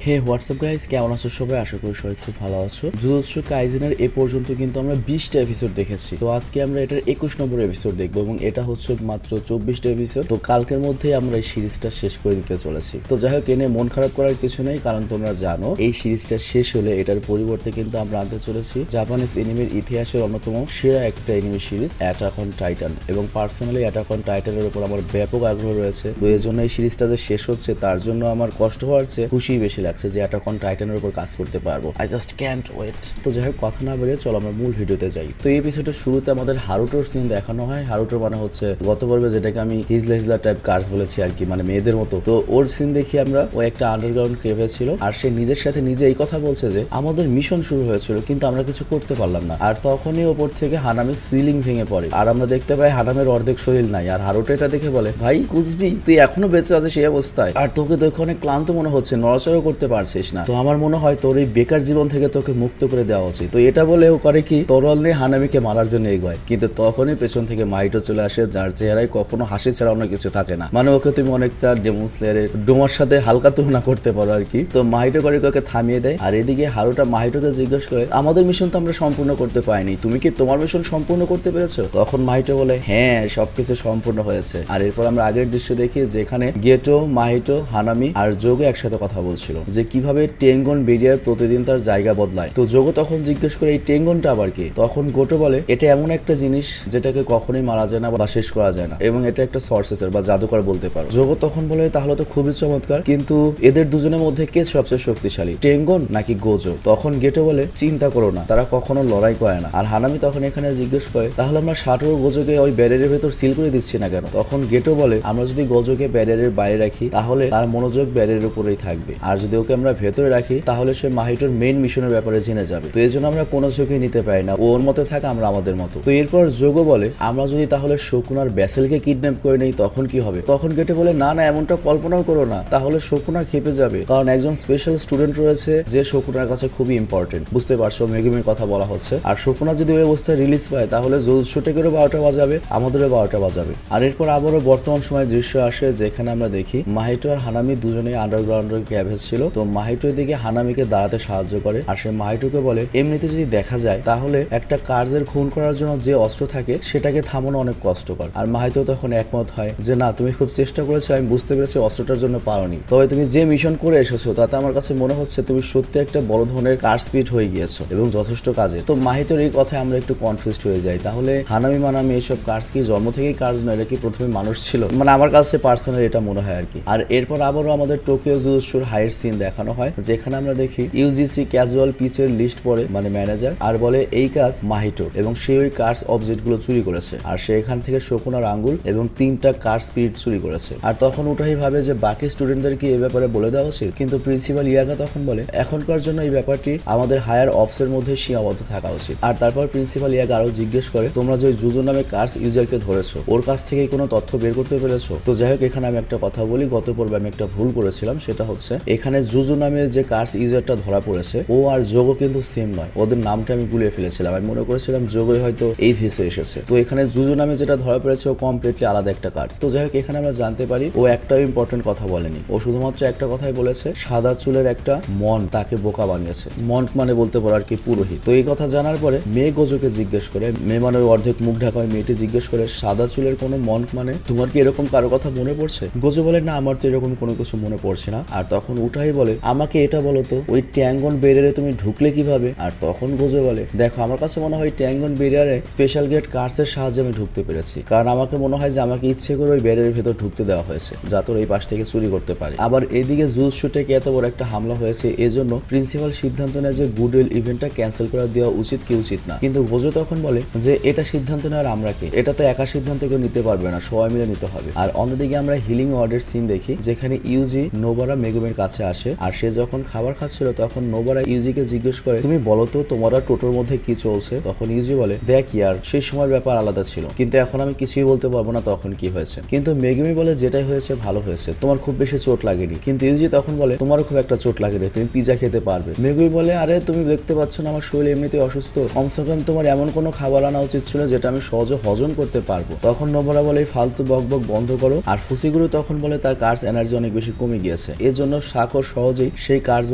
হে WhatsApp guys, কেমন আছো সবাই? আশা করি সবাই খুব ভালো আছো। জুজুৎসু কাইজেনের এ পর্যন্ত কিন্তু আমরা 20টা এপিসোড দেখেছি। তো আজকে আমরা এটার 21 নম্বর এপিসোড দেখবো এবং এটা হচ্ছে মাত্র 24টা এপিসোড। তো কালকের মধ্যেই আমরা এই সিরিজটা শেষ করে দিতে চলেছি। তো যাই হোক, এনে মন খারাপ করার কিছু নেই, কারণ তোমরা জানো এই সিরিজটা শেষ হলে এটার পরিবর্তে কিন্তু আমরা আনতে চলেছি জাপানিজ এনিমের ইতিহাসের অন্যতম সেরা একটা anime series attack on Titan. এবং পার্সোনালি অ্যাটাক অন টাইটানের উপর আমার ব্যাপক আগ্রহ রয়েছে। তো এই জন্য এই সিরিজটা যে শেষ হচ্ছে তার জন্য আমার কষ্ট হওয়ার চেয়ে খুশি বেশি লাগছে যে অ্যাটাক অন টাইটানের উপর কাজ করতে পারবো। I just can't wait. তো যাই হোক, কথা না বেরিয়ে চলো আমরা মূল ভিডিওতে যাই। তো এই এপিসোডের শুরুতে আমাদের হারুটোর সিন দেখানো হয়। হারুটো মানে হচ্ছে গত পর্বে যেটাকে আমি হিজলা হিজলা টাইপ কার্স বলেছি আর কি, মানে মেয়েদের মতো। তো ওর সিন দেখি আমরা, ও একটা আন্ডারগ্রাউন্ড কেভে ছিল আর সে নিজের সাথে নিজে এই কথা বলছে যে আমাদের মিশন শুরু হয়েছিল কিন্তু আমরা কিছু করতে পারলাম না। আর তখনই ওপর থেকে হানামি সিলিং ভেঙে পড়ে আর আমরা দেখতে পাই হানামের অর্ধেক শরীর নাই। আর হারুটো এটা দেখে বলে, ভাই কুসবি তুই এখনো বেঁচে আছিস সেই অবস্থায়, আর তোকে তো অনেক ক্লান্ত মনে হচ্ছে, নড়াচড়া করতে পারছিস না। তো আমার মনে হয় তোর এই বেকার জীবন থেকে তোকে মুক্ত করে দেওয়া উচিত। তো এটা বলে ও করে কি, তরল নিয়ে হানামিকে মারার জন্য এগোয়, কিন্তু তখনই পেছন থেকে মাইটো চলে আসে, যার চেহারায় কখনো হাসি ছাড়া অন্য কিছু থাকে না। মানে ওকে তুমি অনেকটা ডেমন স্লেয়ারের ডোমার সাথে হালকা তুলনা করতে পারো আর কি। তো মাইটো করে ওকে থামিয়ে দেয়। আর এদিকে হারুটা মাইটোকে জিজ্ঞেস করে, আমাদের মিশন তো আমরা সম্পূর্ণ করতে পারিনি, তুমি কি তোমার মিশন সম্পূর্ণ করতে পেরেছো? তখন মাইটো বলে, হ্যাঁ সবকিছু সম্পূর্ণ হয়েছে। আর এরপর আমরা আগের দৃশ্য দেখি যেখানে গেটো, মাহিটো, হানামি আর যোগো একসাথে কথা বলছিল যে কিভাবে টেঙ্গন বেরিয়ার প্রতিদিন তার জায়গা বদলায়। তো যোগো তখন জিজ্ঞেস করে এই টেঙ্গনটা আবার কি? তখন গোটো বলে, এটা এমন একটা জিনিস যেটাকে কখনোই মারা যায় না বা শেষ করা যায় না, এবং এটা একটা সর্সেসর বা জাদুকর বলতে পারো। যোগো তখন বলে, তাহলে তো খুবই চমৎকার, কিন্তু এদের দুজনের মধ্যে কে সবচেয়ে শক্তিশালী, টেঙ্গন নাকি গোজো? তখন গেটো বলে, চিন্তা করো না, তারা কখনো লড়াই করে না। আর হানামি তখন এখানে জিজ্ঞেস করে, তাহলে আমরা সাটোর গোজোকে ওই ব্যারিয়ারের ভেতর সিল করে দিচ্ছি না কেন? তখন গেটো বলে, আমরা যদি গোজোকে ব্যারিয়ারের বাইরে রাখি তাহলে তার মনোযোগ ব্যারিয়ারের উপরেই থাকবে, আর যদি ওকে আমরা ভেতরে রাখি তাহলে সে মাহিটোর মেইন মিশনের ব্যাপারে জেনে যাবে। তো এই জন্য আমরা কোনো ঝুঁকি নিতে পারি না, ওর মতে থাকা, আমরা আমাদের মতো। তো এরপর যোগো বলে, আমরা যদি তাহলে শকুনার ব্যাসেলকে কিডন্যাপ করে নেই তখন কি হবে? তখন গেটে বলে, না না, এমনটা কল্পনাও করো না, তাহলে শকুনা খেপে যাবে, কারণ একজন স্পেশাল স্টুডেন্ট রয়েছে যে শকুনার কাছে খুবই ইম্পর্টেন্ট। বুঝতে পারছো, মেগুমির কথা বলা হচ্ছে। আর শকুনা যদি ওই অবস্থায় রিলিজ পায় তাহলে জুজুৎসুটেকেরও 12টা বাজাবে, আমাদেরও 12টা বাজাবে। আর এরপর আবারও বর্তমান সময় দৃশ্য আসে যেখানে আমরা দেখি মাহিটো আর হানামি দুজনেই আন্ডারগ্রাউন্ডের ক্যাভে ছিল। তো মাহিটো এদিকে হানামিকে দাঁড়াতে সাহায্য করে আর সে মাহিটোকে বলে, এমনিতে যদি দেখা যায় তাহলে একটা কার্জের খুন করার জন্য যে অস্ত্র থাকে সেটাকে থামানো অনেক কষ্টকর। আর মাহিতো তখন একমত হয় যে না, তুমি খুব চেষ্টা করেছো, আমি বুঝতে পেরেছি অস্ত্রটার জন্য পারোনি, তবে তুমি যে মিশন করে এসেছো তাতে আমার কাছে মনে হচ্ছে তুমি সত্যি একটা বড় ধরনের কার স্পিড হয়ে গিয়েছো এবং যথেষ্ট কাজে। তো মাহিতোর এই কথায় আমরা একটু কনফিউজড হয়ে যাই, তাহলে হানামি মানামি এইসব কার্স কি জন্ম থেকেই কার্স নয়, এটা কি প্রথমে মানুষ ছিল? মানে আমার কাছে পার্সোনালি এটা মনে হয় আর কি। আর এরপর আবারও আমাদের টোকিও জুজুৎসুর হাইয়ের সিন দেখানো হয় যেখানে আমরা দেখি ইউজিসি ক্যাজুয়াল পিচের লিস্ট পড়ে, মানে ম্যানেজার, আর বলে এই কাজ মাহিটো, এবং সে ওই কার্স অবজেক্ট গুলো চুরি করেছে আর সে এখান থেকে শকুনার আঙ্গুল এবং 3টা কার স্পিরিট চুরি করেছে। আর তখন ওটাই ভাবে যে বাকি স্টুডেন্টদের কি এই ব্যাপারে বলে দেওয়া উচিত, কিন্তু প্রিন্সিপাল ইয়াগা তখন বলে এখনকার জন্য এই ব্যাপারটি আমাদের হায়ার অফিসের মধ্যে সীমাবদ্ধ থাকা উচিত। আর তারপর প্রিন্সিপাল ইয়াগা আরো জিজ্ঞেস করে, তোমরা যে জুজো নামে কার্স ইউজারকে ধরেছো ওর কাছ থেকে কোনো তথ্য বের করতে পেরেছো? তো যাই হোক, এখানে আমি একটা কথা বলি, গত পর্বে আমি একটা ভুল করেছিলাম, সেটা হচ্ছে এখানে জুজো নামে যে কার্স ইউজারটা ধরা পড়েছে ও আর যোগো কিন্তু সেম নয়, ওদের নামটা আমি গুলিয়ে ফেলেছিলাম। আমি মনে করেছিলাম যোগোই হয়তো এই ভেসে এসেছে। তো এখানে জুজো নামে যেটা ধরা পড়েছে ও কমপ্লিটলি আলাদা একটা কার্স। তো যাই হোক, এখানে আমরা জানতে পারি ও একটাও ইম্পর্টেন্ট কথা বলেনি, ও শুধুমাত্র একটা কথাই বলেছে, সাদা চুলের একটা মন তাকে বোকা বানিয়েছে। মন্ট মানে বলতে পারো আর কি পুরোহিত। তো এই কথা জানার পরে মেয়ে গোজোকে জিজ্ঞেস করে, মেয়ে মানে ওই অর্ধেক মুখ ঢাকা মেয়েটি জিজ্ঞেস করে, সাদা চুলের কোনো মন্ট মানে তোমার কি এরকম কারো কথা মনে পড়ছে? গোজো বলে, না আমার তো এরকম কোনো কিছু মনে পড়ছে না। আর তখন উঠাই বলে, আমাকে এটা বলো তো, ওই ট্যাঙ্গন বেরিয়ারে তুমি ঢুকলে কিভাবে? আর তখন গোজো বলে, দেখো আমার কাছে মনে হয় ট্যাঙ্গন বেরিয়ারে স্পেশাল গেট কার্সের সাহায্যে আমি ঢুকতে পেরেছি, কারণ আমাকে মনে হয় যে আমাকে ইচ্ছে করে ওই ব্যারিয়ারের ভেতর ঢুকতে দেওয়া হয়েছে যাতে ওর এই পাশ থেকে চুরি করতে পারে। আবার এদিকে জুজুৎসুটেকে এত বড় একটা হামলা হয়েছে, এজন্য প্রিন্সিপাল সিদ্ধান্ত নেয় যে গুডউইল ইভেন্টটা ক্যান্সেল করে দেওয়া উচিত কি উচিত না। কিন্তু গোজো তখন বলে যে এটা সিদ্ধান্ত নেওয়ার আমরা কে, এটা তো একা সিদ্ধান্ত কেউ নিতে পারবে না, সবাই মিলে নিতে হবে। আর অন্যদিকে আমরা হিলিং ওয়ার্ডের সিন দেখি যেখানে ইউজি নোবারা মেগুমের কাছে আসে, আর সে যখন খাবার খাচ্ছিল তখন নোবারা ইউজিকে জিজ্ঞেস করে, তুমি বলো তো তোমার টোটোর মধ্যে কি চলছে? তখন ইউজি বলে, দেখ ইয়ার, সেই সময় ব্যাপার আলাদা ছিল, কিন্তু এখন আমি কিছুই বলতে পারবো না তখন কি হয়েছে। কিন্তু মেগুমি বলে, যেটাই হয়েছে ভালো হয়েছে, তোমার খুব বেশি চোট লাগেনি। কিন্তু ইউজি তখন বলে, তোমারও খুব একটা চোট লাগেনি, তুমি পিজা খেতে পারবে। মেগুমি বলে, আরে তুমি দেখতে পাচ্ছ না আমার শরীর এমনিতেই অসুস্থ, কমসে কম তোমার এমন কোনো খাবার আনা উচিত ছিল যেটা আমি সহজে হজম করতে পারবো। তখন নোবারা বলে, ফালতু বক বক বন্ধ করো। আর ফুসিগুরু তখন বলে তার কার্স এনার্জি অনেক বেশি কমে গিয়েছে, এর জন্য শাক ও সহজেই সেই কার্স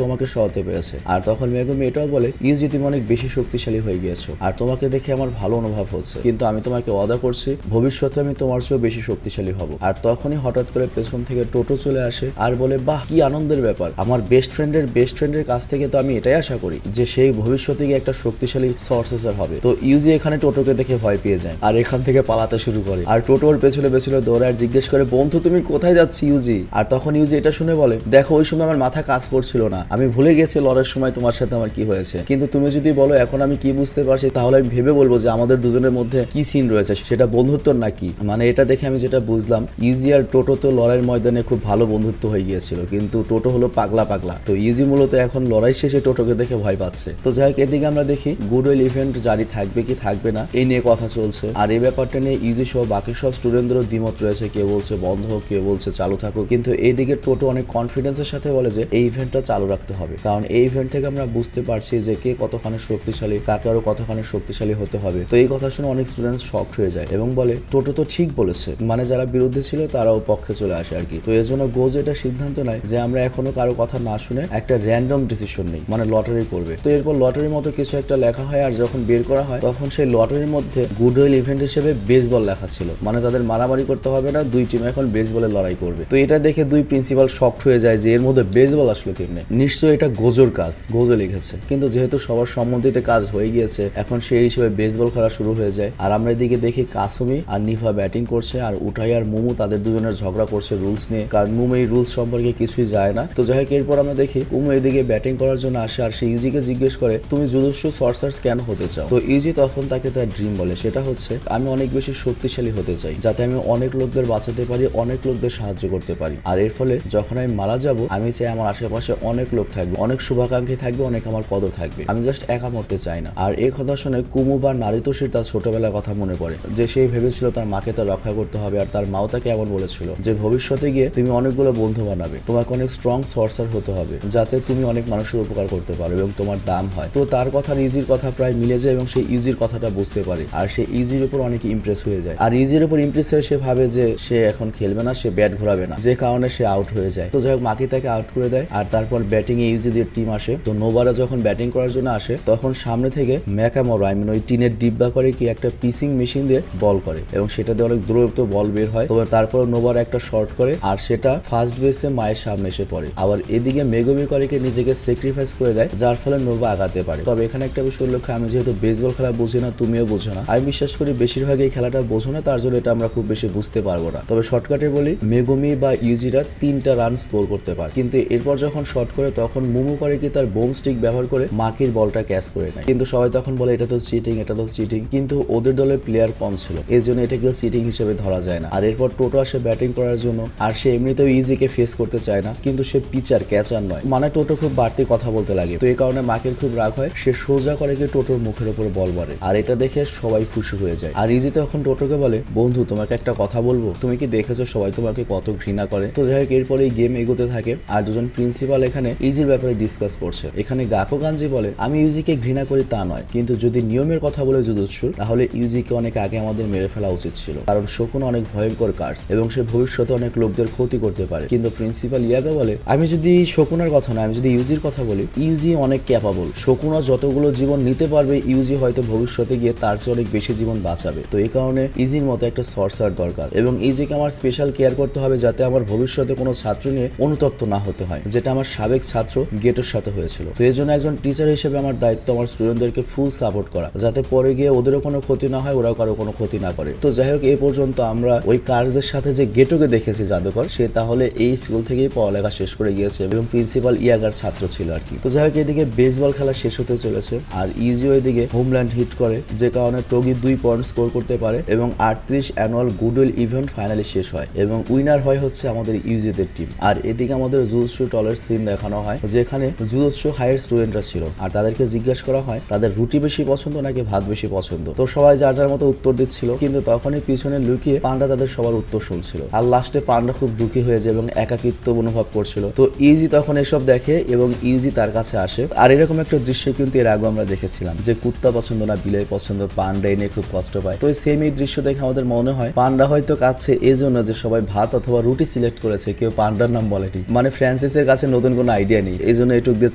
আমাকে সহাতে পেরেছে। আর তখন মেগুমি এটাও বলে ইউজি তুমি অনেক বেশি শক্তিশালী হয়ে গিয়েছো আর তোমাকে দেখে আমার ভালো অনুভব হচ্ছে, কিন্তু আমি তোমাকে ওয়াদা করছি ভবিষ্যতে আমি তোমার চেয়েও বেশি শক্তিশালী হব। আর তখনই হঠাৎ করে পেছন থেকে টোটো চলে আসে আর বলে বাহ কি আনন্দের ব্যাপার, আমার বেস্ট ফ্রেন্ডের কাছ থেকে তো আমি এটাই আশা করি যে সেই ভবিষ্যতে গিয়ে একটা শক্তিশালী সর্সেসর হবে। তো ইউজি এখানে টোটোকে দেখে ভয় পেয়ে যায় আর এখান থেকে পালাতে শুরু করে আর টোটোর পেছনে দৌড়ায় জিজ্ঞেস করে বন্ধু তুমি কোথায় যাচ্ছি ইউজি। আর তখন ইউজি এটা শুনে বলে দেখো ওই সময় আমার মাথা কাজ করছিল না, আমি ভুলে গেছি লড়ার সময় তোমার সাথে আমার কি হয়েছে, কিন্তু তুমি যদি বলো এখন আমি কি বুঝতে পারছি তাহলে আমি ভেবে বলবো যে আমাদের দুজনের মধ্যে কি সিন রয়েছে, সেটা বন্ধুত্ব নাকি। মানে এটা দেখে আমি যেটা বুঝলাম ইউজি আর টোটো তো লড়াইয়ের ময়দানে খুব ভালো বন্ধুত্ব হয়ে গিয়েছিল, কিন্তু টোটো হলো পাগলা। তো ইউজি মূলত এখন লড়াই শেষে টোটোকে দেখে ভয় পাচ্ছে। তো যাই হোক এদিকে আমরা দেখি গুডউইল ইভেন্ট জারি থাকবে কি থাকবে না এই নিয়ে কথা চলছে আর এই ব্যাপারটা নিয়ে ইউজি সহ বাকি সব স্টুডেন্টদেরও দ্বিমত রয়েছে, কেউ বলছে বন্ধ হোক, কেউ বলছে চালু থাকুক। কিন্তু এইদিকে টোটো অনেক কনফিডেন্সের সাথে বলে যে এই ইভেন্টটা চালু রাখতে হবে, কারণ এই ইভেন্ট থেকে আমরা বুঝতে পারছি যে কে কতখানি শক্তিশালী, কাকে আরো কতখানি শক্তিশালী হতে হবে। তো এই কথা শুনে অনেক স্টুডেন্ট শকড হয়ে যায় এবং বলে টোটো তো ঠিক বলেছে, মানে যারা বিরুদ্ধে ছিল তারাও পক্ষে চলে আসে আর কি। তো এর জন্য গোজ এটা সিদ্ধান্ত নেয় যে আমরা এখনো কারো কথা না শুনে একটা র্যান্ডম ডিসিশন নেই, মানে লটারি করবে। তো এরপর লটারির মতো কিছু একটা লেখা হয় আর যখন বের করা হয় তখন সেই লটারির মধ্যে গুডউইল ইভেন্ট হিসেবে বেসবল লেখা ছিল, মানে তাদের মারামারি করতে হবে না, দুই টিম এখন বেসবলের লড়াই করবে। তো এটা দেখে দুই প্রিন্সিপাল শকড হয়ে যায় যে এর মধ্যে বেসবল আসলো কেমনে, নিশ্চয়ই এটা গোজোর কাজ, গোজো লিখেছে। কিন্তু যেহেতু সবার সম্মতিতে কাজ হয়ে গিয়েছে এখন সেই হিসেবে বেসবল খেলা শুরু হয়ে যায়। আর আমরা এদিকে দেখি কাসুমি আর নিফা ব্যাটিং করছে আর উঠাই আর মুমু তাদের দুজনের ঝগড়া করছে রুলস নিয়ে, কারণ মুমু এই রুলস সম্পর্কে কিছুই যায় না। তো যাই হোক এরপর আমরা দেখি মুমু এদিকে ব্যাটিং করার জন্য আসে আর সে ইউজিকে জিজ্ঞেস করে তুমি জুজুৎসু সর্সার্স কেন হতে চাও। তো ইউজি তখন তাকে তার ড্রিম বলে, সেটা হচ্ছে আমি অনেক বেশি শক্তিশালী হতে চাই যাতে আমি অনেক লোকদের বাঁচাতে পারি, অনেক লোকদের সাহায্য করতে পারি। আর এর ফলে যখন আমি মারা যাব আমি চাই আমার আশেপাশে অনেক লোক থাকবে, অনেক শুভাকাঙ্ক্ষী থাকবে, অনেক আমার কদর থাকবে, আমি জাস্ট একা মরতে চাই না। আর এই কথা শুনে কুমু বা নারুতোষির তার ছোটবেলার কথা মনে পড়ে যে সে ভেবেছিল তার মাকে তার রক্ষা করতে হবে আর তার মাও তাকে এমন বলেছিল যে ভবিষ্যতে গিয়ে তুমি অনেকগুলো বন্ধু বানাবে, তোমাকে অনেক স্ট্রং সর্সার হতে হবে যাতে তুমি অনেক মানুষের উপকার করতে পারো এবং তোমার দাম হয়। তো তার কথা ইউজির কথা প্রায় মিলে যায় এবং সে ইউজির কথাটা বুঝতে পারে আর সে ইউজির উপর অনেক ইমপ্রেস হয়ে যায়। আর ইউজির উপর ইমপ্রেস হয়ে সে ভাবে যে সে এখন খেলবে না, সে ব্যাট ঘোরাবে না, যে কারণে সে আউট হয়ে যায়। তো যাই হোক মাকি তাকে আউট করে দেয় আর তারপর ব্যাটিং এ ইউজিদের টিম আসে। তো নোবারা যখন ব্যাটিং করার জন্য আসে তখন সামনে থেকে ম্যাকামোরা ওই টিনের ডিব্বা করে কি একটা পিসিং মেশিন দিয়ে বল করে এবং সেটা দিয়ে অনেক দ্রুত বল বের হয়। তবে তারপর নোবারা একটা শর্ট করে আর সেটা ফার্স্ট বেসে মায়ের সামনে এসে পড়ে। আবার এদিকে মেগুমি করিকে নিজেকে স্যাক্রিফাইস করে দেয় যার ফলে নোভা আগাতে পারে। তবে এখানে একটা বিষয় লক্ষ্য, আমি যেহেতু বেসবল খেলা বুঝি না, তুমিও বুঝো না, আমি বিশ্বাস করি বেশিরভাগ এই খেলাটা বোঝো না, তার জন্য এটা আমরা খুব বেশি বুঝতে পারবো না। তবে শর্টকাটে বলি মেগুমি বা ইউজিরা 3টা রান স্কোর করতে পারে, কিন্তু এরপর যখন শর্ট করে তখন মুমু করে কি তার বোম স্টিক ব্যবহার করে মাকির বলটা ক্যাচ করে নেয়। কিন্তু সবাই তখন বলে এটা তো চিটিং, এটা তো চিটিং, কিন্তু ওদের দলের প্লেয়ার কম ছিল এই জন্য এটাকে চিটিং হিসেবে ধরা যায় না। আর এরপর টোটো আসে ব্যাটিং করার জন্য আর সে এমনিতেও ইউজিকে ফেস করতে চায় না, কিন্তু সে পিচার ক্যাচার নয়, মানে টোটো খুব বাড়তি কথা বলতে লাগে। তো এই কারণে মাকের খুব রাগ হয়, সে সোজা করে কি টোটোর মুখের উপর বল মারে আর এটা দেখে সবাই খুশি হয়ে যায়। আর ইউজি তখন টোটোকে বলে বন্ধু তোমাকে একটা কথা বলবো, তুমি কি দেখেছো সবাই তোমাকে কত ঘৃণা করে। তো যাই হোক এরপরে এই গেম এগোতে থাকে আর দুজন প্রিন্সিপাল এখানে ইউজির ব্যাপারে ডিসকাস করছে। এখানে গাকো গাঞ্জি বলে আমি ইউজিকে ঘৃণা করি তা নয়, কিন্তু যদি নিয়মের কথা বলে জুজুৎসু তাহলে ইউজিকে অনেক আগে আমাদের মেরে ফেলা উচিত ছিল, কারণ শকুন অনেক ভয়ঙ্কর কার্স এবং সে ভবিষ্যতে অনেক লোকদের ক্ষতি করতে পারে। কিন্তু প্রিন্সিপাল ইয়াগা বলে আমি যদি শকুনের কথা না, আমি যদি ইউজির কথা বলি, ইউজি অনেক ক্যাপাবল, শকুনা যতগুলো জীবন নিতে পারবে ইউজি হয়তো ভবিষ্যতে গিয়ে তার চেয়ে অনেক বেশি জীবন বাঁচাবে। তো এই কারণে ইউজির মতো একটা সর্সার দরকার এবং ইউজিকে আমার স্পেশাল কেয়ার করতে হবে যাতে আমার ভবিষ্যতে কোনো ছাত্র নিয়ে অনুতপ্ত না হতে হয়, যেটা আমার সাবেক ছাত্র গেটোর সাথে হয়েছিল। তো এই জন্য একজন টিচার হিসেবে আমার দায়িত্ব আমার স্টুডেন্টদেরকে ফুল সাপোর্ট করা যাতে পরে গিয়ে ওদেরও কোনো ক্ষতি না হয়, ওরাও কারো কোনো ক্ষতি না করে। তো যাই হোক এই পর্যন্ত আমরা ওই কার্সদের সাথে যে গেটোকে দেখেছি জাদুকর, সে তাহলে এই স্কুল থেকেই পড়ালেখা শেষ করে গিয়েছে এবং প্রিন্সিপাল ইয়াগার ছাত্র ছিল আর কি। তো যাই হোক এদিকে বেসবল খেলা শেষ হতে চলেছে আর ইউজিও এদিকে হোমল্যান্ড হিট করে, যে কারণে টোগি 2 পয়েন্ট স্কোর করতে পারে এবং 38 অ্যানুয়াল গুডউইল ইভেন্ট ফাইনালি শেষ হয় এবং উইনার হয় হচ্ছে আমাদের ইউজিদের টিম। আর এদিকে আমাদের জুজুৎসু টলের সিন দেখানো হয় যেখানে জুজুৎসু হায়ার স্টুডেন্টরা ছিল আর তাদেরকে জিজ্ঞাসা করা হয় তাদের রুটি বেশি পছন্দ নাকি ভাত বেশি পছন্দ। তো সবাই যার যার মতো উত্তর দিচ্ছিল, কিন্তু তখনই পিছনে লুকিয়ে পান্ডা তাদের সবার উত্তর শুনছিল আর লাস্টে পান্ডা খুব দুঃখী হয়ে যায় এবং একাকিত্ব অনুভব করছিল। তো ইউজি তখন এসব দেখে এবং ইউজি তার কাছে আসে। আর এরকম একটা দৃশ্য কিন্তু এর আগে আমরা দেখেছিলাম যে কুত্তা পছন্দ না বিলাই পছন্দ, পান্ডা এনে খুব কষ্ট পায়। তো সেম এই দৃশ্য দেখে আমাদের মনে হয় পান্ডা হয়তো কাছে এই জন্য যে সবাই ভাত অথবা রুটি সিলেক্ট করেছে, কেউ পান্ডার নাম বলেনি। মানে ফ্রান্সিস এর কাছে নতুন কোনো আইডিয়া নেই, এই জন্য এটুক দিয়ে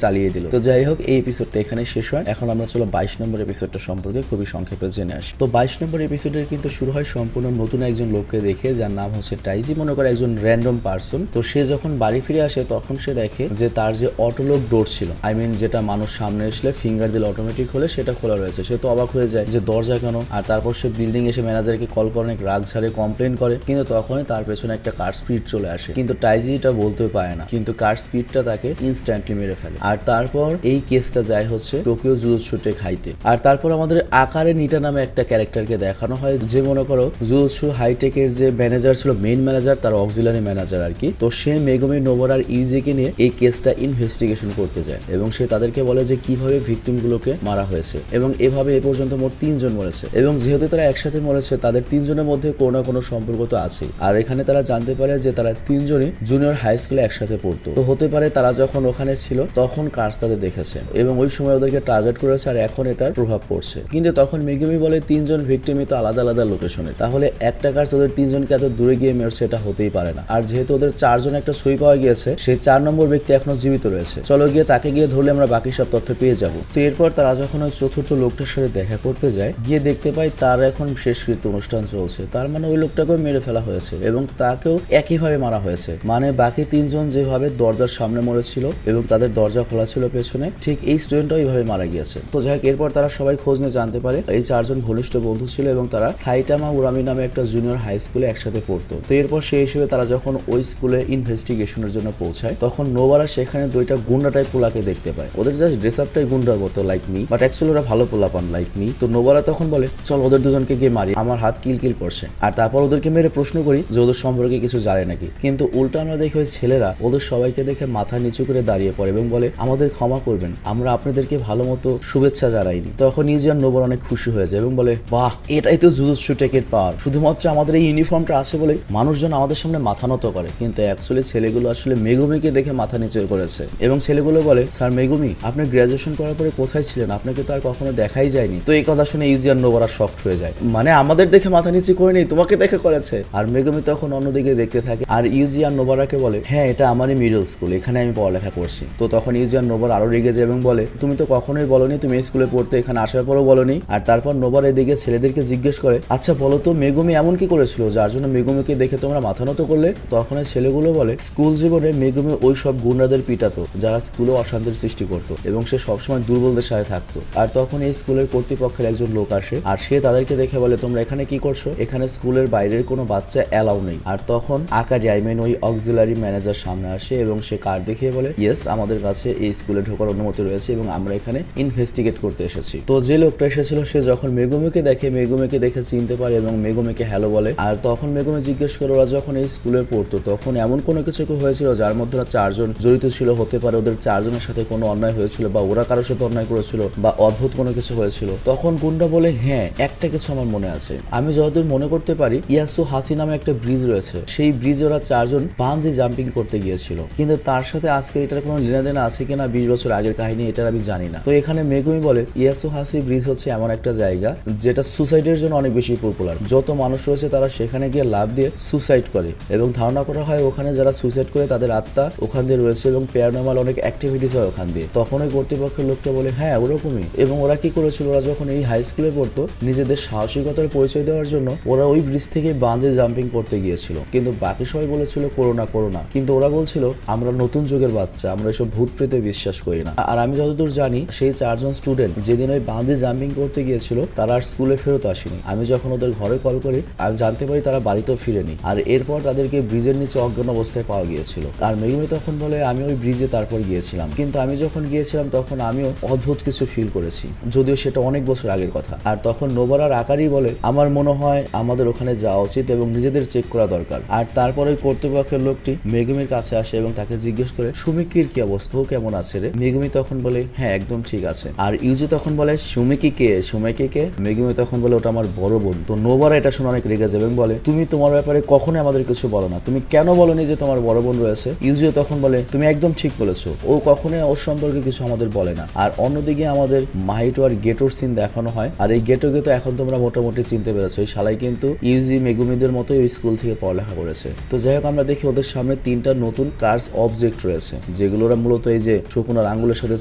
চালিয়ে দিল। তো যাই হোক, এই এপিসোডটা এখানে শেষ হয়। এখন আমরা চলো 22 নম্বর এপিসোডটা সম্পর্কে খুবই সংক্ষেপে জেনে আসি। তো 22 নম্বর এপিসোডের কিন্তু শুরু হয় সম্পূর্ণ নতুন একজন লোককে দেখে, যার নাম হচ্ছে টাইজি, মনে করে একজন র্যান্ডম পার্সন। তো সে যখন বাড়ি ফিরে আসে তখন সে দেখে যে তার যে অটোলক ডোর ছিল, আই মিন যেটা মানুষ সামনে আসলে ফিঙ্গার দিলে অটোমেটিক হলে, সেটা খোলা রয়েছে। সে তো অবাক হয়ে যায় যে দরজা কেন। আর তারপর সে বিল্ডিং এসে ম্যানেজারকে কল করে অনেক রাগ ঝাড়ে কমপ্লেন করে, কিন্তু তখনই তার পেছনে একটা কার স্পিড চলে আসে। কিন্তু টাইজি এটা বলতে পারে না, কিন্তু কার স্পিডটা তাকে ইনস্ট্যান্টলি মেরে ফেলে। আর তারপর এই কেসটা যায় হচ্ছে টোকিও জুজুৎসু টেক হাইতে। আর তারপর আমাদের আকারে নিটা নামে একটা ক্যারেক্টারকে দেখানো হয়, যে মনে করো জুজুৎসু হাইটেকের যে ম্যানেজার ছিল, মেইন ম্যানেজার, তার অক্সিলারি ম্যানেজার আর কি। তো সে মেগুমি, নোবরার ইউজিকে নিয়ে এই কেসটা ইনভেস্টিগেশন করতে যায় এবং সে তাদেরকে বলে যে কিভাবে ভিকটিম গুলোকে মারা হয়েছে, এবং এভাবে এ পর্যন্ত মোট 3 জন মরেছে। এবং যেহেতু তারা একসাথে মরেছে, তাদের 3 জনের মধ্যে কোনো না কোনো সম্পর্ক তো আছে। আর এখানে তারা জানতে পারে যে তারা 3 জনই জুনিয়র হাই স্কুলে একসাথে পড়তো। তো হতে পারে তারা যখন ওখানে ছিল তখন কার্স তাদের দেখেছে এবং ওই সময় ওদেরকে টার্গেট করেছে, আর এখন এটার প্রভাব পড়ছে। কিন্তু তখন মেগুমি বলে 3 জন ভিকটিমই তো আলাদা আলাদা লোকেশনে, তাহলে একটা কার্স ওদের 3 জনকে এত দূরে গিয়ে মেরছে, এটা হতেই পারে না। আর যেহেতু ওদের 4 জন একটা সই পাওয়া গিয়েছে, সেই 4 নম্বর ব্যক্তি এখনো জীবিত রয়েছে। চলো গিয়ে তাকে গিয়ে ধরলে আমরা বাকি সব তথ্য পেয়ে যাব। তো এরপর তারা যখন ওই চতুর্থ লোকটার সাথে দেখা করতে যায়, গিয়ে দেখতে পাই তার এখন শেষকৃত্য অনুষ্ঠান চলছে। তার মানে ওই লোকটাকেও মেরে ফেলা হয়েছে এবং তাকেও একইভাবে মারা হয়েছে। মানে বাকি 3 জন যেভাবে দরজার সামনে মরেছিল এবং তাদের দরজা খোলা ছিল পেছনে, ঠিক এই স্টুডেন্টটাও এইভাবে মারা গিয়েছে। তো যাই হোক, এরপর তারা সবাই খোঁজ নিয়ে জানতে পারে এই 4 জন ঘনিষ্ঠ বন্ধু ছিল এবং তারা সাইটামা উরামি নামে একটা জুনিয়র হাই স্কুলে একসাথে পড়তো। তো এরপর সেই হিসেবে তারা যখন ওই স্কুলে ইনভেস্টিগেশনের জন্য পৌঁছায়, তখন নোবারা সেখানে 2টা গুন্ডা টাইপ পোলাকে দেখতে পায়। ওদের জাস্ট ড্রেস আপটাই গুন্ডার মতো, লাইক মি, বাট অ্যাকচুয়ালি ওরা ভালো পোলা পান, লাইক মি। তো নোবারা তখন বলে চল ওদের দুজনকে গিয়ে মারি, আমার হাত কিল কিল করছে। আর তারপর ওদেরকে মেরে প্রশ্ন করি যে ওদের সম্পর্কে কিছু জানে নাকি। কিন্তু উল্টা আমরা দেখি ওই ছেলেরা ওদের সবাইকে দেখে মাথা নিচু করে দাঁড়িয়ে পড়ে এবং বলে আমাদের ক্ষমা করবেন, আমরা আপনাদেরকে ভালো মতো শুভেচ্ছা জানাইনি। তখন ইউজিয়ান নোবরা অনেক খুশি হয়ে যায় এবং বলে বাহ, এটাই তো জুজুৎসু টেকের পাওয়ার, শুধুমাত্র আমাদের এই ইউনিফর্মটা আছে বলে মানুষজন আমাদের সামনে মাথা নত করে। কিন্তু অ্যাকচুয়ালি ছেলেগুলো আসলে মেগুমিকে দেখে মাথা নিচু করেছে এবং ছেলেগুলো বলে স্যার মেগুমি, আপনি গ্রাজুয়েশন করার পরে কোথায় ছিলেন, আপনাকে তো আর কখনো দেখাই যায়নি। তো এই কথা শুনে ইউজিয়ান নোবরা শকড হয়ে যায়, মানে আমাদের দেখে মাথা নিচু করে নেই, তোমাকে দেখে করেছে। আর মেগুমি তখন অন্যদিকে দেখতে থাকে আর ইউজিয়ান নোবরাকে বলে হ্যাঁ, এটা আমারই মিডল স্কুল, এখানে আমি পড়ালেখা করছি। তো তখন ইউজিয়ান নোবরা আরো রেগে যায় এবং বলে তুমি তো কখনোই বলনি তুমি এই স্কুলে পড়তে, এখানে আসার পরও বলনি। আর তারপর নোবরা এদিকে ছেলেদেরকে জিজ্ঞেস করে আচ্ছা বলো তো মেগুমি এমন কি করেছিল যার জন্য মেগুমিকে দেখে তোমরা মাথা নত করলে। তখন ছেলেগুলো বলে স্কুল জীবনে মেগুমি ওই সব গুন্ডাদের পিটাতো যারা স্কুলে অশান্তির সৃষ্টি করতো এবং সে সবসময় দুর্বলদের সাথে থাকতো। আর তখন এই স্কুলের কর্তৃপক্ষের একজন লোক আসে আর সে তাদেরকে দেখে বলে তোমরা এখানে কি করছো, এখানে স্কুলের বাইরের কোনো বাচ্চা অ্যালাউ নেই। আর তখন আকারি, আই মিন ওই অক্সিলারি ম্যানেজার সামনে আসে এবং সে কার্ড দেখিয়ে বলে ইয়েস, আমাদের কাছে এই স্কুলে ঢোকার অনুমতি রয়েছে এবং আমরা এখানে ইনভেস্টিগেট করতে এসেছি। তো যে লোকটা এসেছিল সে যখন মেগুমিকে দেখে, মেগুমিকে দেখে চিনতে পারে এবং মেগুমিকে হ্যালো বলে। আর তখন মেগুমি জিজ্ঞেস করে ওরা যখন এই স্কুলে পড়তো তখন এমন কোনো কিছু হয়েছিল যার মধ্যে 4 জন জড়িত ছিল, হতে পারে ওদের 4 জনের সাথে কোনো অন্যায় হয়েছিল বা ওরা কারোর সাথে অন্যায় করেছিল বা অদ্ভুত কোনো কিছু হয়েছিল। তখন গুন্ডা বলে হ্যাঁ, একটা কিছু আমার মনে আছে, আমি যতদূর মনে করতে পারি ইয়াসু হাসি নামে একটা ব্রিজ রয়েছে, সেই ব্রিজে ওরা 4 জন বানজি জাম্পিং করতে গিয়েছিল। কিন্তু তার সাথে আজকে এটার কোনো লেনাদেনা আছে কিনা 20 বছর আগের কাহিনী, এটার আমি জানি না। তো এখানে মেগুমি বলে ইয়াসু হাসি ব্রিজ হচ্ছে এমন একটা জায়গা যেটা সুসাইডের জন্য অনেক বেশি পপুলার। যত মানুষ রয়েছে তারা সেখানে গিয়ে লাভ দিয়ে সুসাইড করে এবং ধারণা করা হয় ওখানে যারা সুসাইড করে তাদের আত্মা ওখান দিয়ে রয়েছে এবং প্যারানর্মাল অনেক অ্যাক্টিভিটিস হয় ওখান দিয়ে। তখন ওই কর্তৃপক্ষের লোকটা বলে হ্যাঁ ওরকমই। এবং ওরা কি করেছিল, ওরা যখন এই হাই স্কুলে পড়তো নিজেদের সাহসিকতার পরিচয় দেওয়ার জন্য ওরা ওই ব্রিজ থেকে বাঞ্জি জাম্পিং করতে গিয়েছিল। কিন্তু বাকি সবাই বলেছিল করোনা করোনা, কিন্তু ওরা বলছিল আমরা নতুন যুগের বাচ্চা, আমরা এসব ভূত প্রেতে বিশ্বাস করি না। আর আমি যতদূর জানি সেই 4 জন স্টুডেন্ট যেদিন ওই বাঞ্জি জাম্পিং করতে গিয়েছিল তারা আর স্কুলে ফেরত আসেনি। আমি যখন ওদের ঘরে কল করি আমি জানতে পারি তারা বাড়িতেও ফিরেনি। আর এরপর তাদেরকে ব্রিজের নিচে অজ্ঞান অবস্থায় পাওয়া গিয়েছিল। আর মেগুমি তখন বলে আমি ওই ব্রিজে তারপর গিয়েছিলাম, কিন্তু আমি যখন গিয়েছিলাম তখন আমিও অদ্ভুত কিছু ফিল করেছি, যদিও সেটা অনেক বছর আগের কথা। আর তখন নোবরার আকারই বলে আমার মনে হয় আমাদের ওখানে যাওয়া উচিত এবং নিজেদের চেক করা দরকার। আর তারপরে কর্তৃপক্ষের লোকটি মেগুমির কাছে আসে এবং তাকে জিজ্ঞেস করে সুমিকির কি অবস্থা, ও কেমন আছে রে? মেগুমি তখন বলে হ্যাঁ একদম ঠিক আছে। আর ইউজি তখন বলে সুমিকি কে, সুমিকি কে? মেগুমি তখন বলে ওটা আমার বড় বোন। তো নোবরা এটা শুনে অনেক রেগে যাবে এবং বলে তুমি তোমার ব্যাপারে কখনোই আমাদের কিছু বলো না, তুমি কেন বলনি যে তোমার বড় বোন রয়েছে? ইউজিও তখন বলে তুমি একদম ঠিক বলেছো, ও কখনোই ওর সম্পর্কে কিছু আমাদের বলে না। আর অন্যদিকে আমাদের মাহিটো আর গেটোর সিন দেখানো হয়। আর এই গেটোকে তো এখন তোমরা মোটামুটি চিনতে পেরেছো, এই শালাই কিন্তু ইউজি মেগুমিদের মতোই ওই স্কুল থেকে পড়ালেখা করেছে। তো যাই হোক আমরা দেখি ওদের সামনে 3টা নতুন কার্স অবজেক্ট রয়েছে, যেগুলোর মূলত এই যে শকুনার আঙ্গুলের সাথে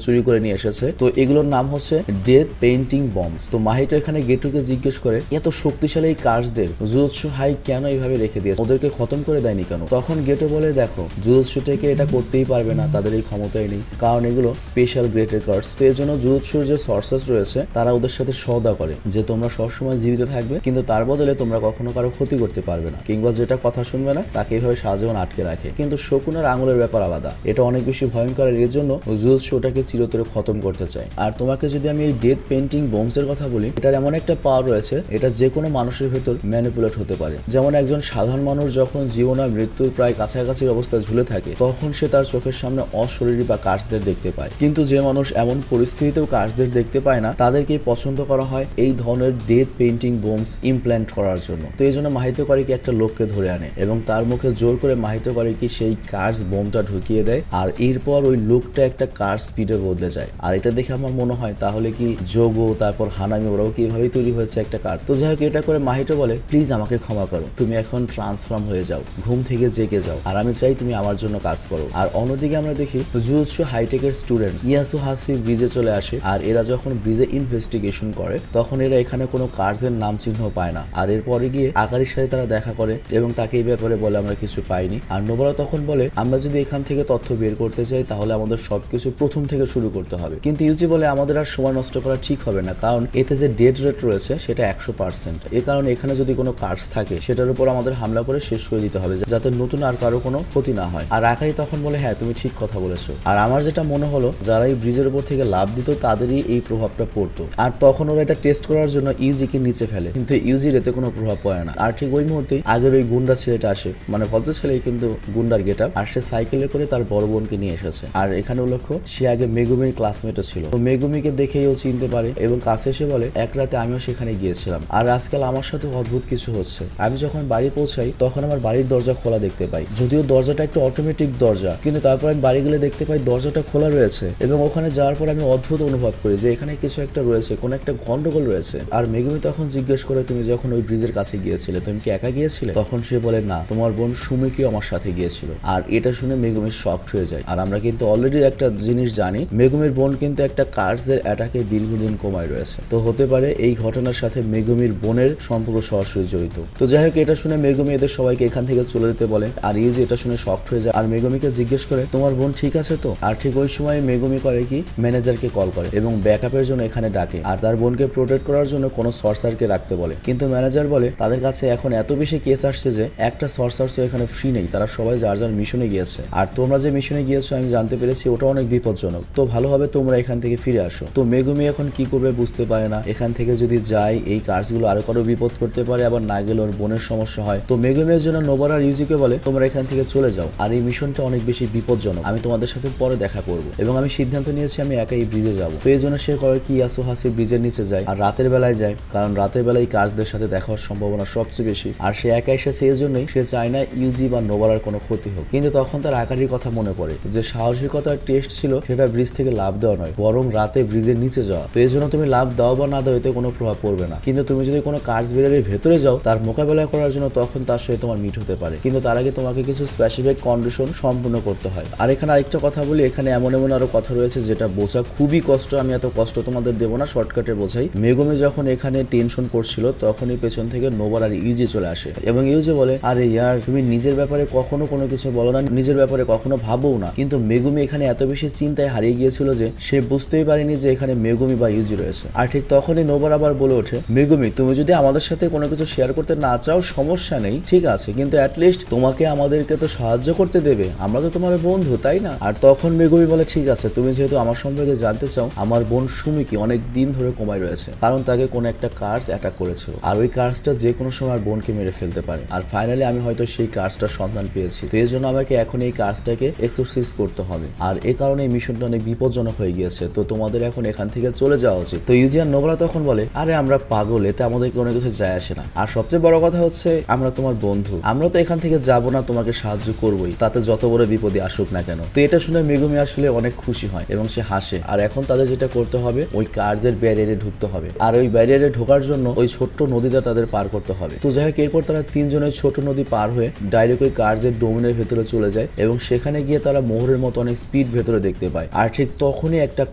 চুরি করে নিয়ে এসেছে। তো এগুলোর নাম হচ্ছে ডেথ পেইন্টিং বম্বস। তো মাহিতো এখানে গেটুকে জিজ্ঞেস করে এত শক্তিশালী এই কার্সদের জুজুৎসু হাই কেন এইভাবে রেখে দিয়েছে, ওদেরকে খতম করে দেয়নি কেন? তখন গেটো বলে দেখো জুজুৎসু থেকে এটা করতেই পারবে না, তাদের এই ক্ষমতাই নেই, কারণ এগুলো স্পেশাল গ্রেটের কার্স। তো এর জন্য জুজুৎসুর যে সর্সাস রয়েছে তারা ওদের সাথে সওদা করে যে তোমরা সবসময় জীবিত থাকবে, কিন্তু তার বদলে তোমরা কখনো কারো ক্ষতি করতে পারবে না, কিংবা যেটা কথা শুনবে না তাকে এইভাবে সারাজীবন আটকে রাখে। কিন্তু শকুনের আঙুলের ব্যাপার আলাদা, এটা অনেক বেশি ভয়ঙ্কর। এর জন্য জুজুৎসু ওটাকে চিরতরে খতম করতে চায়। আর তোমাকে যদি আমি এই ডেথ পেইন্টিং বম্বস এর কথা বলি, এটার এমন একটা পাওয়ার রয়েছে, এটা যে কোনো মানুষের ভেতর ম্যানিপুলেট হতে পারে। যেমন একজন সাধারণ মানুষ যখন জীবন আর মৃত্যুর প্রায় কাছাকাছি অবস্থায় ঝুলে থাকে, তখন সে তার চোখের সামনে অশরীরী বা কার্সদের দেখতে পায়। কিন্তু যে মানুষ এমন পরিস্থিতিতেও কার্সদের দেখতে পায় না, তাদেরকেই পছন্দ করা হয় এই ধরনের ডেথ পেইন্টিং বম্বস ইমপ্ল্যান্ট করার জন্য। তো এই জন্য মাহিতকারীকে একটা লোককে ধরে আনে এবং তার মুখে জোর করে মাহিতকারীকে সেই কার্স বোমটা ঢুকিয়ে দেয়। আর এরপর ওই লোকটা একটা কার স্পিডে বদলে যায়। আর এটা দেখে আমার মনে হয় তাহলে কি যোগো তারপর হানামি ওরাও কি এভাবেই তৈরি হয়েছে একটা কার। তো যাই হোক, এটা করে মাহিতো বলে প্লিজ আমাকে ক্ষমা করো, তুমি এখন ট্রান্সফর্ম হয়ে যাও, ঘুম থেকে জেগে যাও, আর আমি চাই তুমি আমার জন্য কাজ করো। আর অন্যদিকে আমরা দেখি জুজুৎসু হাইটেকের স্টুডেন্ট ইয়াসু হাসি ব্রিজে চলে আসে। আর এরা যখন ব্রিজে ইনভেস্টিগেশন করে তখন এরা এখানে কোনো কার্সের নাম চিহ্ন পায় না। আর এরপরে গিয়ে আকারির সাথে তারা দেখা করে এবং তাকে এই ব্যাপারে বলে আমরা কিছু পাইনি। আর নোবারা তখন বলে আমরা যদি এখান থেকে তথ্য বের করতে চাই তাহলে আমাদের সবকিছু প্রথম থেকে শুরু করতে হবে। কিন্তু ইউজি বলে আমাদের আর সময় নষ্ট করা ঠিক হবে না, কারণ এতে যে ডেড রেট রয়েছে সেটা 100%। এ কারণে এখানে যদি কোনো কার্স থাকে সেটার উপর আমাদের হামলা করে শেষ করে দিতে হবে, যাতে নতুন আর কারো কোনো ক্ষতি না হয়। আর আকারি তখন বলে হ্যাঁ তুমি ঠিক কথা বলেছো। আর আমার যেটা মনে হলো যারা এই ব্রিজের উপর থেকে লাভ দিত তাদেরই এই প্রভাবটা পড়তো। আর তখন ওরা এটা টেস্ট করার জন্য ইউজিকে নিচে ফেলে, কিন্তু ইউজির এতে কোনো প্রভাব পড়ে না। আর ঠিক ওই মুহূর্তেই আগের ওই গুন্ডা ছেলেটা আসে, মানে ভদ্র ছেলেই কিন্তু গুন্ডার গেট আপ। আর সে সাইকেলে করে তার বড় বোনকে নিয়ে এসেছে। আর এখানে লক্ষ্য সে আগে মেগুমির ক্লাসমেটও ছিল। তো মেগুমিকে দেখেই ও চিনতে পারে এবং কাছে এসে বলে এক রাতে আমিও সেখানে গিয়েছিলাম, আর আজকাল আমার সাথে অদ্ভুত কিছু হচ্ছে। আমি যখন বাড়ি পৌঁছাই তখন আমার বাড়ির দরজা খোলা দেখতে পাই, যদিও দরজাটা একটু অটোমেটিক দরজা, কিন্তু তারপর আমি বাড়ি গেলে দেখতে পাই দরজাটা খোলা রয়েছে। এবং ওখানে যাওয়ার পর আমি অদ্ভুত অনুভব করি যে এখানে কিছু একটা রয়েছে, কোনো একটা গন্ডগোল রয়েছে। আর মেগুমি তখন জিজ্ঞেস করে তুমি যখন ওই ব্রিজের কাছে গিয়েছিলে তুমি কি একা গিয়েছিলে? তখন সে বলে না, তোমার বোন সুমিকিও আমার সাথে গিয়েছিল। আর এটা শুনে মেগুমি শকড হয়ে যায়। আর আমরা কিন্তু অলরেডি একটা জিনিস জানি, মেগুমির বোন কিন্তু একটা কার্সের অ্যাটাকে দীর্ঘদিন কোমায় রয়েছে। তো হতে পারে এই ঘটনার সাথে মেগুমির বোনের সম্পর্ক সরাসরি জড়িত। তো যাই হোক, এটা শুনে মেগুমি এদের সবাইকে এখান থেকে চলে যেতে বলে। আর ইউজি এটা শুনে শকড হয়ে যায় আর মেগুমিকে জিজ্ঞেস করে তোমার বোন ঠিক আছে তো? আর ঠিক ওই সময় মেগুমি করে কি ম্যানেজারকে কল করে এবং ব্যাকআপের জন্য এখানে ডাকে। আর তার বোনকে প্রোটেক্ট করার জন্য কোনো সর্সারকে রাখতে বলে, কিন্তু ম্যানেজার বলে তাদের কাছে এখন এত বেশি কেস আসছে যে একটা সর্সারসও এখানে ফ্রি নেই, তারা সবাই যার যার মিশনে গিয়েছে। আর তোমরা যে মিশনে গিয়েছো আমি জানতে পেরেছি ওটা অনেক বিপজ্জনক, তো ভালো হবে তোমরা এখান থেকে ফিরে আসো। তো মেগুমি এখন কি করবে বুঝতে পারে না, এখান থেকে যদি যায় এই কার্সগুলো আরো কারো বিপদ করতে পারে, আবার না গেলে ওর বোনের সমস্যা হয়। তো মেগুমির জন্য নোবারা আর ইউজিকে বলে তোমরা এখান থেকে চলে যাও, আর এই মিশনটা অনেক বেশি বিপজ্জনক, আমি তোমাদের সাথে পরে দেখা করবো। এবং আমি সিদ্ধান্ত নিয়েছি আমি একা এই ব্রিজে যাবো। তো এই জন্য সে করে কি ইয়াসু হাসি ব্রিজের নিচে যায় আর রাতের বেলায় যায়, কারণ রাতের বেলায় কার্সদের সাথে দেখা হওয়ার সম্ভাবনা সবচেয়ে বেশি। আর সে একা এসেছে এই জন্যই সে চায় না ইউজি বা নোবারার কোনো ক্ষতি হোক। কিন্তু তখন তার আকারির কথা মনে পড়ে যে সাহসিকতার টেস্ট ছিল সেটা ব্রিজ থেকে লাভ দেওয়া নয়, বরং রাতে ব্রিজের নিচে যাওয়া। তো এই জন্য তুমি লাভ দাও বা না দাও এতে কোনো প্রভাব পড়বে না, কিন্তু তুমি যদি কোনো কার্স বিড়ালের ভেতরে যাও তার মোকাবেলা করার জন্য তখন তার সাথে তোমার মিট হতে পারে, কিন্তু তার আগে তোমাকে কিছু স্পেসিফিক কন্ডিশন সম্পূর্ণ করতে হয়। আর এখানে আরেকটা কথা বলি, এখানে এমন এমন আরো কথা রয়েছে যেটা বোঝা খুবই কষ্ট, আমি এত কষ্ট তোমাদের দেবো না, শর্টকাটে বোঝাই। মেগুমি যখন এখানে টেনশন করছিল তখনই পেছন থেকে নোবার আর ইউজি চলে আসে এবং ইউজি বলে আরে ইয়ার তুমি নিজের ব্যাপারে কখনো কোনো কিছু বলো না, নিজের ব্যাপারে কখনো ভাবও না। কিন্তু মেগুমি এখানে এত বেশি চিন্তায় হারিয়ে গিয়েছিল যে সে বুঝতেই পারেনি যে এখানে মেগুমি বা ইউজি রয়েছে। আর ঠিক তখনই নোবার আবার বলে ওঠে মেগুমি তুমি যদি আমাদের সাথে কোনো কিছু শেয়ার করতে না চাও সমস্যা নেই, ঠিক আছে, কিন্তু অ্যাটলিস্ট তোমাকে আমাদেরকে তো সাহায্য করতে দেবে, আমরা তো তোমার বন্ধু তাই না? আর তখন মেগুমি বলে ঠিক আছে, তুমি যেহেতু আমার সম্পর্কে জানতে চাও, আমার বোন সুমিকি অনেক দিন ধরে কোমায় রয়েছে, কারণ তাকে কোনো একটা কার্স অ্যাটাক করেছিল আর ওই কার্সটা যে কোনো সময় বোনকে মেরে ফেলতে পারে। আর ফাইনালি আমি হয়তো সেই কার্সটার সন্ধান পেয়েছি, তো এই জন্য আমাকে এখন এই কার্সটাকে এক্সোরসাইজ করতে হবে। আর এই কারণে এই মিশনটা অনেক বিপজ্জনক হয়ে গিয়েছে, তো তোমাদের এখন এখান থেকে চলে যাওয়া উচিত। তো ইউজি আর নোবরা তখন বলে আরে আমরা পাগল, এতে আমাদের কোনো কিছু যায় আসে না, আর সবচেয়ে বড় কথা হচ্ছে আমরা তোমার বন্ধু, আমরা তো এখান থেকে যাবো না, তোমাকে সাহায্য করবোই, তাতে যত বড় বিপদই আসুক না কেন। তো এটা শুনে মেগুমি আসলে অনেক খুশি হয় এবং সে হাসে। আর এখন তাদের যেটা করতে হবে ওই কার্সের ব্যারিয়ারে ঢুকতে হবে, আর ওই ব্যারিয়ারে ঢোকার জন্য ওই ছোট্ট নদীটা তাদের পার করতে হবে। তো যাই হোক, এরপর তারা তিনজনের ছোট নদী পার হয়ে ডাইরেক্ট ওই কার্সের ডোমেনের ভেতরে চলে যায় যায় এবং সেখানে গিয়ে তারা মোহরের মতো অনেক স্পিড ভেতরে দেখতে পায়। আর ঠিক তখনই একটা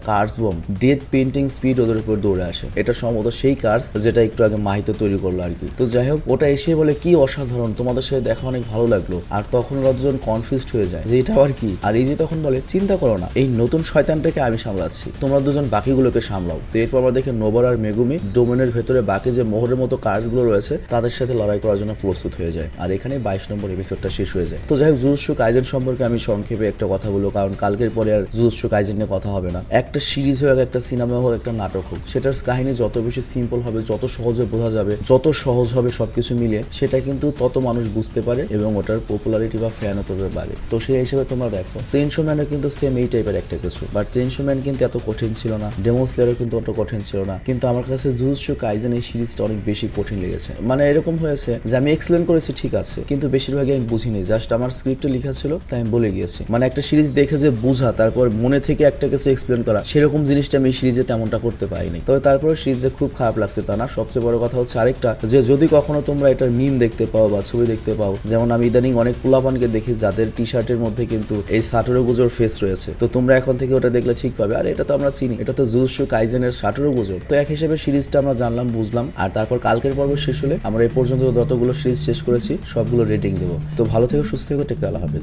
কার্স বম ডেথ পেন্টিং স্পিড ওদের উপর দৌড়ে আসে। এটা সম্ভবত সেই কার্স যেটা একটু আগে মাহিত তৈরি করলো আর কি। তো যাই হোক, ওটা এসে বলে কি অসাধারণ, তোমাদের সাথে দেখা অনেক ভালো লাগলো। আর তখন ওরা দুজন কনফিউজড হয়ে যায় যে এটা আবার কি। আর এই যে তখন বলে চিন্তা করো না, এই নতুন শয়তানটাকে আমি সামলাচ্ছি, তোমরা দুজন বাকিগুলোকে সামলাও। তো এরপর আমরা দেখি নোবার আর মেগুমি ডোমেনের ভেতরে বাকি যে মোহরের মতো কার্স গুলো রয়েছে তাদের সাথে লড়াই করার জন্য প্রস্তুত হয়ে যায়। আর এখানে 22 নম্বর এপিসোডটা শেষ হয়ে যায়। তো যাই হোক, জুজুৎসু কাইজেন সম্পর্কে আমি সংক্ষেপে একটা কথা বলবো, কারণ কালকের পরে আর জুজুৎসু কাইজেন নিয়ে কথা হবে না। একটা সিরিজ হোক, একটা সিনেমা হোক, একটা নাটক হোক, সেটার কাহিনী যত বেশি সিম্পল হবে, যত সহজে বোঝা যাবে, যত সহজ হবে সবকিছু মিলিয়ে, সেটা কিন্তু তত মানুষ বুঝতে পারে এবং ওটার পপুলারিটি বা ফ্যান তবে বাড়ে। তো সেই হিসেবে তোমরা দেখো চেইনসো ম্যানও কিন্তু সেম এই টাইপের একটা কিছু, বাট চেইনসো ম্যান কিন্তু এত কঠিন ছিল না, ডেমন স্লেয়ারও কিন্তু অত কঠিন ছিল না। কিন্তু আমার কাছে জুজুৎসু কাইজেন এই সিরিজটা অনেক বেশি কঠিন লেগেছে। মানে এরকম হয়েছে যে আমি এক্সপ্লেন করেছি ঠিক আছে, কিন্তু বেশিরভাগই আমি বুঝিনি, জাস্ট আমার স্ক্রিপ্টে লেখা ছিল তাই আমি বলে গিয়েছি। মানে একটা সিরিজ দেখে যে বুঝা তারপর মনে থেকে একটা কিছু এক্সপ্লেন করা, সেরকম জিনিসটা আমি এই সিরিজে তেমনটা করতে পারিনি। তবে তারপরে সিরিজে খুব খারাপ লাগছে তা না। সবচেয়ে বড় কথা হচ্ছে আরেকটা, যে যদি কখনো তোমরা এটার মিম দেখতে পাও বা ছবি দেখতে পাও, যেমন আমি ইদানিং অনেক পোলাপানকে দেখি যাদের টি শার্টের মধ্যে কিন্তু এই সাটোরু গুজোর ফেস রয়েছে, তো তোমরা এখন থেকে ওটা দেখলে ঠিক পাবে। আর এটা তো আমরা চিনি, এটা তো জুজুৎসু কাইজেনের সাটোরু গুজো। তো এক হিসেবে সিরিজটা আমরা জানলাম, বুঝলাম। আর তারপর কালকের পর্ব শেষ হলে আমরা এই পর্যন্ত যতগুলো সিরিজ শেষ করেছি সবগুলো রেটিং দেবো। তো ভালো থেকো, সুস্থ থেকো, টেক কেয়ার, আল্লাহ হাফেজ।